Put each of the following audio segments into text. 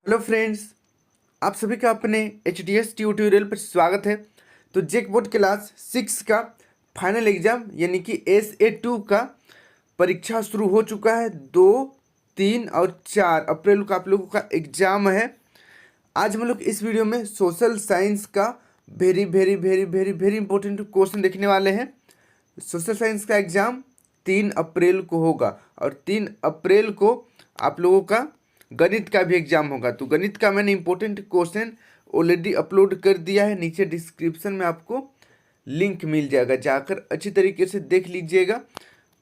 Hello friends, आप सभी का अपने HDS ट्यूटोरियल पर स्वागत है। तो जेक बोर्ड क्लास 6 का फाइनल एग्जाम यानी कि SA2 का परीक्षा शुरू हो चुका है। 2, 3 और 4 अप्रैल को आप लोगों का एग्जाम है। आज हम लोग इस वीडियो में सोशल साइंस का very very very very very important question देखने वाले हैं। सोशल साइंस का एग्जाम 3 अप्रैल को होगा और 3 अप्रैल को आप लोगों का गणित का भी एग्जाम होगा। तो गणित का मैंने इंपॉर्टेंट क्वेश्चन ऑलरेडी अपलोड कर दिया है, नीचे डिस्क्रिप्शन में आपको लिंक मिल जाएगा, जाकर अच्छी तरीके से देख लीजिएगा।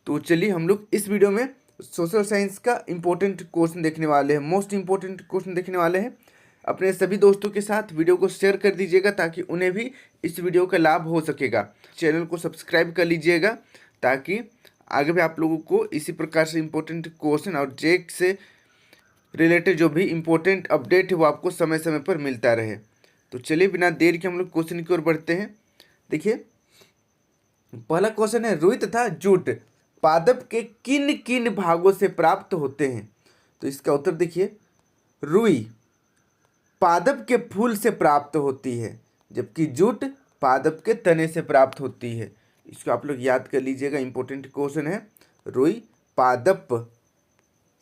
तो चलिए हम लोग इस वीडियो में सोशल साइंस का इंपॉर्टेंट क्वेश्चन देखने वाले हैं, मोस्ट इंपॉर्टेंट क्वेश्चन देखने वाले हैं। अपने सभी दोस्तों के साथ वीडियो को शेयर कर दीजिएगा ताकि उन्हें भी इस वीडियो का लाभ हो सकेगा। चैनल को सब्सक्राइब कर लीजिएगा ताकि आगे भी आप लोगों को इसी प्रकार से इंपॉर्टेंट क्वेश्चन और जेक से रिलेटेड जो भी इंपॉर्टेंट अपडेट है वो आपको समय समय पर मिलता रहे। तो चलिए बिना देर के हम लोग क्वेश्चन की ओर बढ़ते हैं। देखिए, पहला क्वेश्चन है, रुई तथा जूट पादप के किन किन भागों से प्राप्त होते हैं? तो इसका उत्तर देखिए, रुई पादप के फूल से प्राप्त होती है जबकि जूट पादप के तने से प्राप्त होती है। इसको आप लोग याद कर लीजिएगा, इंपॉर्टेंट क्वेश्चन है। रुई पादप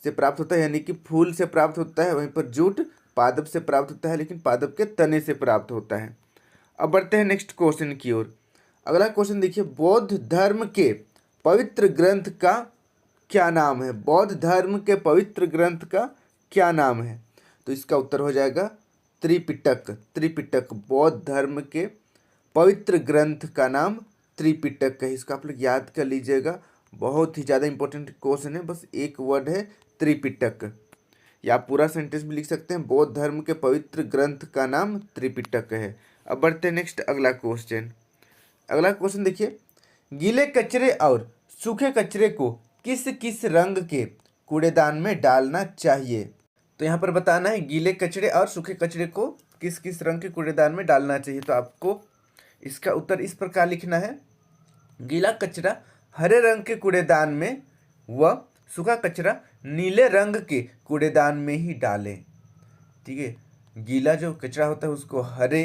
से प्राप्त होता है यानी कि फूल से प्राप्त होता है, वहीं पर जूट पादप से प्राप्त होता है लेकिन पादप के तने से प्राप्त होता है। अब बढ़ते हैं नेक्स्ट क्वेश्चन की ओर। अगला क्वेश्चन देखिए, बौद्ध धर्म के पवित्र ग्रंथ का क्या नाम है? बौद्ध धर्म के पवित्र ग्रंथ का क्या नाम है? तो इसका उत्तर हो जाएगा त्रिपिटक। त्रिपिटक बौद्ध धर्म के पवित्र ग्रंथ का नाम त्रिपिटक है। इसका आप लोग याद कर लीजिएगा, बहुत ही ज़्यादा इंपॉर्टेंट क्वेश्चन है। बस एक वर्ड है त्रिपिटक, या आप पूरा सेंटेंस भी लिख सकते हैं, बौद्ध धर्म के पवित्र ग्रंथ का नाम त्रिपिटक है। अब बढ़ते हैं नेक्स्ट अगला क्वेश्चन। अगला क्वेश्चन देखिए, गीले कचरे और सूखे कचरे को किस किस रंग के कूड़ेदान में डालना चाहिए? तो यहाँ पर बताना है गीले कचरे और सूखे कचरे को किस किस रंग के कूड़ेदान में डालना चाहिए। तो आपको इसका उत्तर इस प्रकार लिखना है, गीला कचरा हरे रंग के कूड़ेदान में व सूखा कचरा नीले रंग के कूड़ेदान में ही डालें। ठीक है, गीला जो कचरा होता है उसको हरे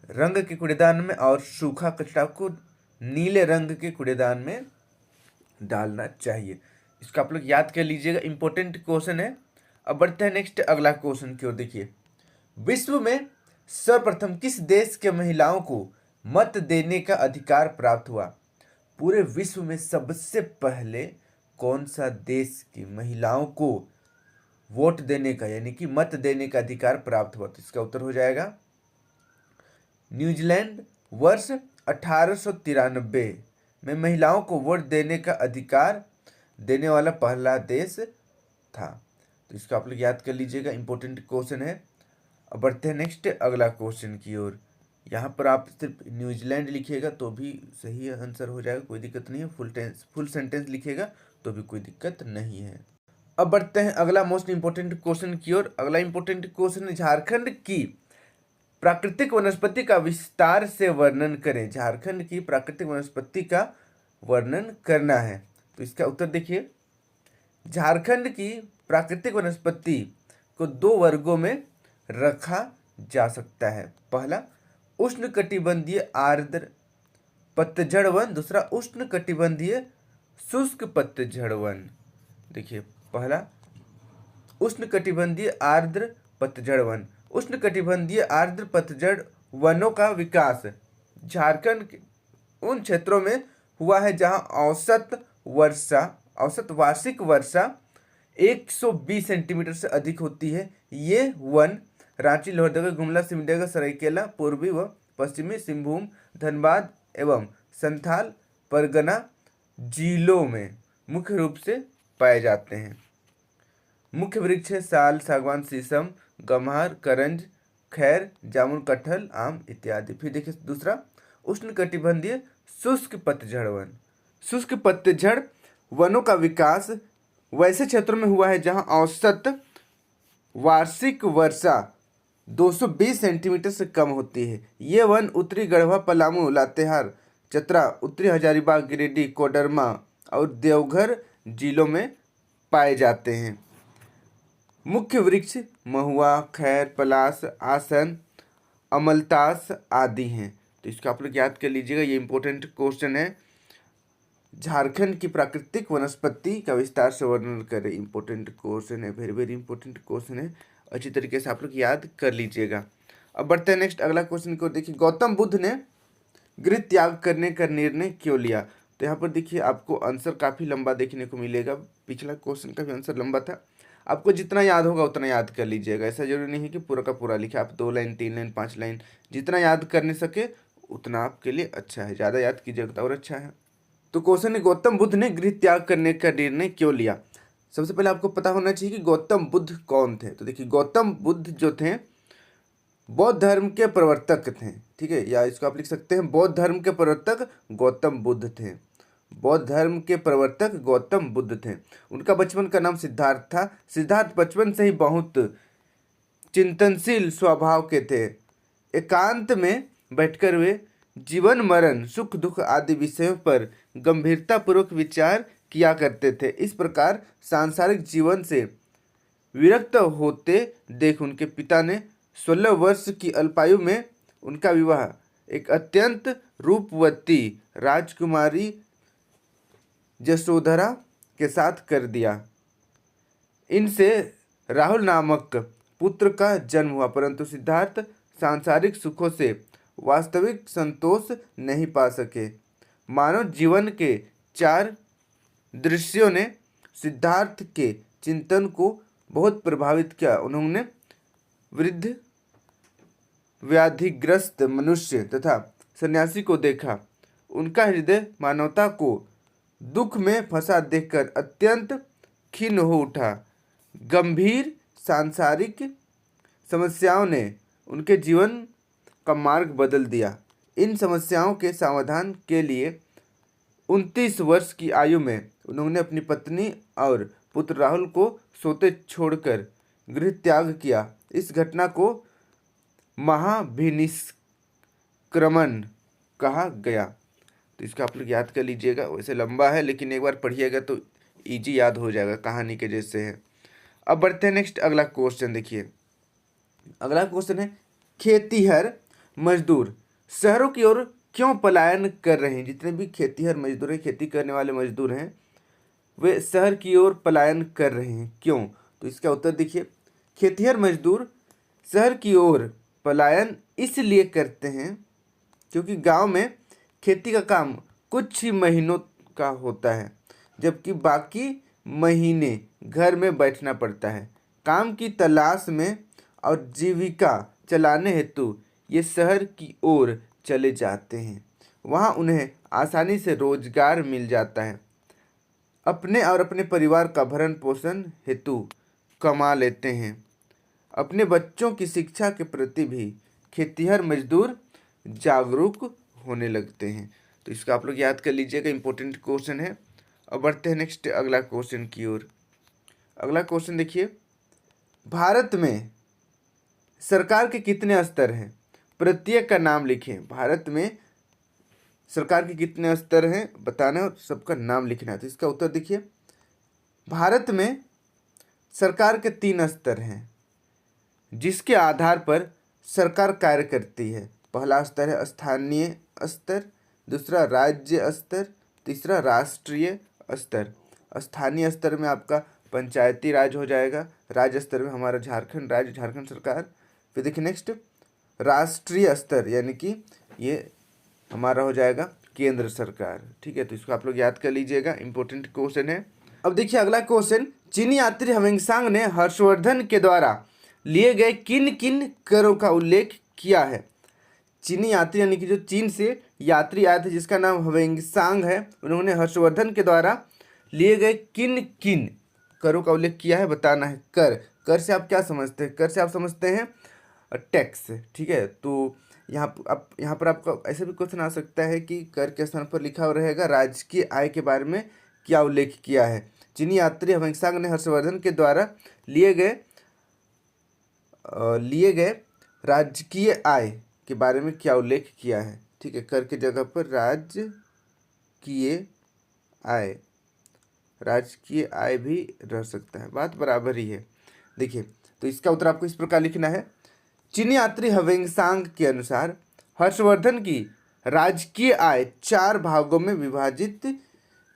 रंग के कूड़ेदान में और सूखा कचरा को नीले रंग के कूड़ेदान में डालना चाहिए। इसको आप लोग याद कर लीजिएगा, इंपॉर्टेंट क्वेश्चन है। अब बढ़ते हैं नेक्स्ट अगला क्वेश्चन की ओर। देखिए, विश्व में सर्वप्रथम किस देश के महिलाओं को मत देने का अधिकार प्राप्त हुआ? पूरे विश्व में सबसे पहले कौन सा देश की महिलाओं को वोट देने का यानी कि मत देने का अधिकार प्राप्त हुआ? तो इसका उत्तर हो जाएगा न्यूजीलैंड। वर्ष 1893 में महिलाओं को वोट देने का अधिकार देने वाला पहला देश था। तो इसको आप लोग याद कर लीजिएगा, इंपॉर्टेंट क्वेश्चन है। अब बढ़ते हैं नेक्स्ट अगला क्वेश्चन की ओर। यहाँ पर आप सिर्फ न्यूजीलैंड लिखिएगा तो भी सही आंसर हो जाएगा, कोई दिक्कत नहीं है। फुल सेंटेंस लिखिएगा तो भी कोई दिक्कत नहीं है। अब बढ़ते हैं अगला मोस्ट इंपॉर्टेंट क्वेश्चन की ओर। अगला इंपॉर्टेंट क्वेश्चन है, झारखंड की प्राकृतिक वनस्पति का विस्तार से वर्णन करें। झारखंड की प्राकृतिक वनस्पति का वर्णन करना है। तो इसका उत्तर देखिए, झारखंड की प्राकृतिक वनस्पति को 2 वर्गों में रखा जा सकता है। पहला उष्णकटिबंधीय आर्द्र पतझड़ वन, दूसरा उष्णकटिबंधीय शुष्क पतझड़ वन। देखिए, पहला उष्णकटिबंधीय आर्द्र पतझड़ वन। उष्णकटिबंधीय आर्द्र पतझड़ वनों का विकास झारखंड के उन क्षेत्रों में हुआ है जहां औसत वार्षिक वर्षा 120 सेंटीमीटर से अधिक होती है। ये वन रांची, लोहरदगा, गुमला, सिमडेगा, सरायकेला, पूर्वी व पश्चिमी सिंहभूम, धनबाद एवं संथाल परगना जिलों में मुख्य रूप से पाए जाते हैं। मुख्य वृक्ष है साल, सागवान, शीशम, गम्हार, करंज, खैर, जामुन, कटहल, आम इत्यादि। फिर देखिए दूसरा उष्णकटिबंधीय शुष्क पतझड़ वन। शुष्क पतझड़ वनों का विकास वैसे क्षेत्रों में हुआ है जहां औसत वार्षिक वर्षा 220 सेंटीमीटर से कम होती है। ये वन उत्तरी गढ़वा, पलामू, लातेहार, चतरा, उत्तरी हजारीबाग, गिरिडीह, कोडरमा और देवघर जिलों में पाए जाते हैं। मुख्य वृक्ष महुआ, खैर, पलास, आसन, अमलतास आदि हैं। तो इसको आप लोग याद कर लीजिएगा, ये इंपॉर्टेंट क्वेश्चन है। झारखंड की प्राकृतिक वनस्पति का विस्तार से वर्णन करें। इंपॉर्टेंट क्वेश्चन है, वेरी वेरी इंपॉर्टेंट क्वेश्चन है, अच्छी तरीके से आप लोग याद कर लीजिएगा। अब बढ़ते हैं नेक्स्ट अगला क्वेश्चन को। देखिए, गौतम बुद्ध ने गृह त्याग करने का निर्णय क्यों लिया? तो यहाँ पर देखिए आपको आंसर काफ़ी लंबा देखने को मिलेगा। पिछला क्वेश्चन का भी आंसर लंबा था। आपको जितना याद होगा उतना याद कर लीजिएगा, ऐसा जरूरी नहीं है कि पूरा का पूरा लिखे। आप 2 लाइन, 3 लाइन, 5 लाइन, जितना याद करने सके उतना आपके लिए अच्छा है। ज़्यादा याद कीजिएगा तो और अच्छा है। तो क्वेश्चन है, गौतम बुद्ध ने गृह त्याग करने का निर्णय क्यों लिया? सबसे पहले आपको पता होना चाहिए कि गौतम बुद्ध कौन थे। तो देखिए, गौतम बुद्ध जो थे बौद्ध धर्म के प्रवर्तक थे, ठीक है, या इसको आप लिख सकते हैं बौद्ध धर्म के प्रवर्तक गौतम बुद्ध थे। बौद्ध धर्म के प्रवर्तक गौतम बुद्ध थे। उनका बचपन का नाम सिद्धार्थ था। सिद्धार्थ बचपन से ही बहुत चिंतनशील स्वभाव के थे। एकांत में बैठकर वे जीवन मरण, सुख दुख आदि विषयों पर गंभीरतापूर्वक विचार किया करते थे। इस प्रकार सांसारिक जीवन से विरक्त होते देख उनके पिता ने 16 वर्ष की अल्पायु में उनका विवाह एक अत्यंत रूपवती राजकुमारी यशोधरा के साथ कर दिया। इनसे राहुल नामक पुत्र का जन्म हुआ, परंतु सिद्धार्थ सांसारिक सुखों से वास्तविक संतोष नहीं पा सके। मानव जीवन के 4 दृश्यों ने सिद्धार्थ के चिंतन को बहुत प्रभावित किया। उन्होंने वृद्ध, व्याधिग्रस्त मनुष्य तथा सन्यासी को देखा। उनका हृदय मानवता को दुख में फंसा देखकर अत्यंत खिन्न हो उठा। गंभीर सांसारिक समस्याओं ने उनके जीवन का मार्ग बदल दिया। इन समस्याओं के समाधान के लिए 29 वर्ष की आयु में उन्होंने अपनी पत्नी और पुत्र राहुल को सोते छोड़कर गृह त्याग किया। इस घटना को महाभिनिष्क्रमण कहा गया। तो इसका आप लोग याद कर लीजिएगा, वैसे लंबा है लेकिन एक बार पढ़िएगा तो इजी याद हो जाएगा, कहानी के जैसे है। अब बढ़ते हैं नेक्स्ट अगला क्वेश्चन। देखिए, अगला क्वेश्चन है, खेतीहर मजदूर शहरों की ओर क्यों पलायन कर रहे हैं? जितने भी खेतीहर मजदूर हैं, खेती करने वाले मजदूर हैं, वे शहर की ओर पलायन कर रहे हैं, क्यों? तो इसका उत्तर देखिए, खेतीहर मजदूर शहर की ओर पलायन इसलिए करते हैं क्योंकि गांव में खेती का काम कुछ ही महीनों का होता है, जबकि बाकी महीने घर में बैठना पड़ता है। काम की तलाश में और जीविका चलाने हेतु ये शहर की ओर चले जाते हैं। वहाँ उन्हें आसानी से रोजगार मिल जाता है। अपने और अपने परिवार का भरण पोषण हेतु कमा लेते हैं। अपने बच्चों की शिक्षा के प्रति भी खेतीहर मजदूर जागरूक होने लगते हैं। तो इसका आप लोग याद कर लीजिएगा, इंपॉर्टेंट क्वेश्चन है। अब बढ़ते हैं नेक्स्ट अगला क्वेश्चन की ओर। अगला क्वेश्चन देखिए, भारत में सरकार के कितने स्तर हैं? प्रत्येक का नाम लिखें। भारत में सरकार के कितने स्तर हैं बताना है और सबका नाम लिखना है। तो इसका उत्तर देखिए, भारत में सरकार के 3 स्तर हैं जिसके आधार पर सरकार कार्य करती है। पहला स्तर है स्थानीय स्तर, दूसरा राज्य स्तर, तीसरा राष्ट्रीय स्तर। स्थानीय स्तर में आपका पंचायती राज हो जाएगा, राज्य स्तर में हमारा झारखंड राज्य, झारखंड सरकार। फिर देखिए नेक्स्ट राष्ट्रीय स्तर, यानी कि ये हमारा हो जाएगा केंद्र सरकार, ठीक है। तो इसको आप लोग याद कर लीजिएगा, इंपॉर्टेंट क्वेश्चन है। अब देखिए अगला क्वेश्चन, चीनी यात्री ह्वेंसांग ने हर्षवर्धन के द्वारा लिए गए किन किन करों का उल्लेख किया है? चीनी यात्री यानी कि जो चीन से यात्री आए थे जिसका नाम ह्वेंसांग है, उन्होंने हर्षवर्धन के द्वारा लिए गए किन किन करों का उल्लेख किया है बताना है। कर, कर से आप क्या समझते हैं? कर से आप समझते हैं टैक्स, ठीक है। तो यहाँ पर आपका ऐसा भी क्वेश्चन आ सकता है कि कर के स्थान पर लिखा हुआ रहेगा राजकीय आय के बारे में क्या उल्लेख किया है। चीनी यात्री ह्वेंसांग ने हर्षवर्धन के द्वारा लिए गए राजकीय आय के बारे में क्या उल्लेख किया है, ठीक है। कर की जगह पर राजकीय आय भी रह सकता है, बात बराबर ही है। देखिए, तो इसका उत्तर आपको इस प्रकार लिखना है। चीनी यात्री हवेंगसांग के अनुसार हर्षवर्धन की राजकीय आय 4 भागों में विभाजित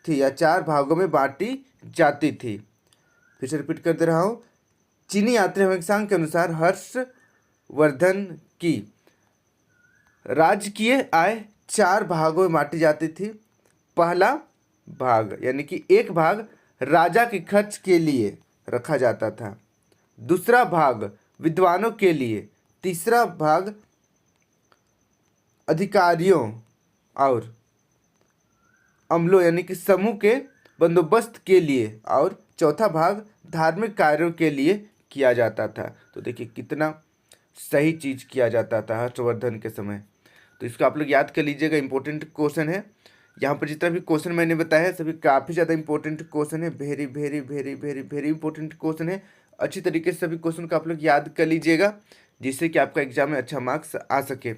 थी या 4 भागों में बांटी जाती थी। फिर से रिपीट कर दे रहा हूँ। चीनी यात्री हवेंगसांग के अनुसार हर्षवर्धन की राजकीय आय 4 भागों में बांटी जाती थी। पहला भाग यानी कि एक भाग राजा के खर्च के लिए रखा जाता था, दूसरा भाग विद्वानों के लिए, तीसरा भाग अधिकारियों और अमलों यानी कि समूह के बंदोबस्त के लिए, और चौथा भाग धार्मिक कार्यों के लिए किया जाता था। तो देखिए कितना सही चीज़ किया जाता था हर्षवर्धन के समय। तो इसको आप लोग याद कर लीजिएगा, इंपॉर्टेंट क्वेश्चन है। यहाँ पर जितना भी क्वेश्चन मैंने बताया है सभी काफ़ी ज़्यादा इंपॉर्टेंट क्वेश्चन है, very very very very very important question है। अच्छी तरीके से सभी क्वेश्चन को आप लोग याद कर लीजिएगा, जिससे कि आपका एग्जाम में अच्छा मार्क्स आ सके।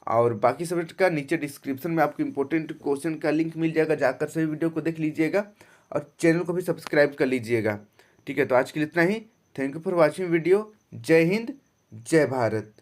और बाकी सब्जेक्ट का नीचे डिस्क्रिप्शन में आपको इंपॉर्टेंट क्वेश्चन का लिंक मिल जाएगा, जाकर सभी वीडियो को देख लीजिएगा और चैनल को भी सब्सक्राइब कर लीजिएगा। ठीक है, तो आज के लिए इतना ही। Thank you for watching video. जय हिंद, जय भारत।